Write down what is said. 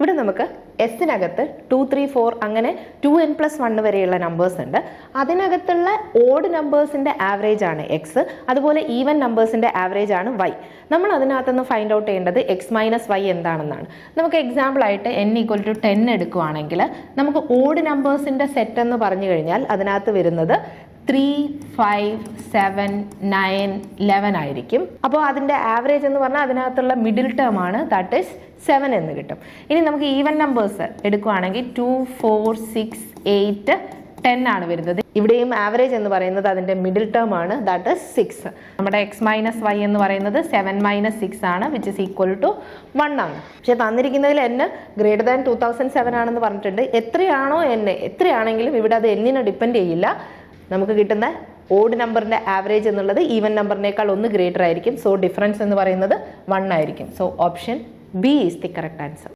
ഇവിടെ നമുക്ക് എസിനകത്ത് 2, 3, 4 അങ്ങനെ 2n+1 വരെയുള്ള നമ്പേഴ്സ് ഉണ്ട്. അതിനകത്തുള്ള ഓഡ് നമ്പേഴ്സിന്റെ ആവറേജ് ആണ് എക്സ്, അതുപോലെ ഈവൻ നമ്പേഴ്സിന്റെ ആവറേജ് ആണ് വൈ. നമ്മൾ അതിനകത്തുനിന്ന് ഫൈൻഡ് ഔട്ട് ചെയ്യേണ്ടത് എക്സ് മൈനസ് വൈ എന്താണെന്നാണ്. നമുക്ക് എക്സാമ്പിൾ ആയിട്ട് n=10 എടുക്കുകയാണെങ്കിൽ നമുക്ക് ഓഡ് നമ്പേഴ്സിന്റെ സെറ്റ് എന്ന് പറഞ്ഞു കഴിഞ്ഞാൽ അതിനകത്ത് വരുന്നത് 3, 5, 7, 9, 11 ആയിരിക്കും. അപ്പോൾ അതിൻ്റെ ആവറേജ് എന്ന് പറഞ്ഞാൽ അതിനകത്തുള്ള മിഡിൽ ടേം ആണ്, ദാറ്റ് ഈസ് 7 എന്ന് കിട്ടും. ഇനി നമുക്ക് ഈവൻ നമ്പേഴ്സ് എടുക്കുകയാണെങ്കിൽ 2, 4, 6, 8, 10 ആണ് വരുന്നത്. ഇവിടെയും ആവറേജ് എന്ന് പറയുന്നത് അതിൻ്റെ മിഡിൽ ടേം ആണ്, ദാറ്റ് ഈസ് 6. നമ്മുടെ എക്സ് മൈനസ് വൈ എന്ന് പറയുന്നത് 7 - 6 ആണ്, വിച്ച് ഇസ് ഈക്വൽ ടു 1 ആണ്. പക്ഷെ തന്നിരിക്കുന്നതിൽ n >2007 ആണെന്ന് പറഞ്ഞിട്ടുണ്ട്. എത്രയാണോ n, എത്രയാണെങ്കിലും ഇവിടെ അത് എന്നിനെ ഡിപ്പെൻഡ് ചെയ്യില്ല. നമുക്ക് കിട്ടുന്ന ഓഡ് നമ്പറിന്റെ ആവറേജ് എന്നുള്ളത് ഈവൻ നമ്പറിനേക്കാൾ 1 ഗ്രേറ്റർ ആയിരിക്കും. സോ ഡിഫറൻസ് എന്ന് പറയുന്നത് 1 ആയിരിക്കും. So option B is the correct answer.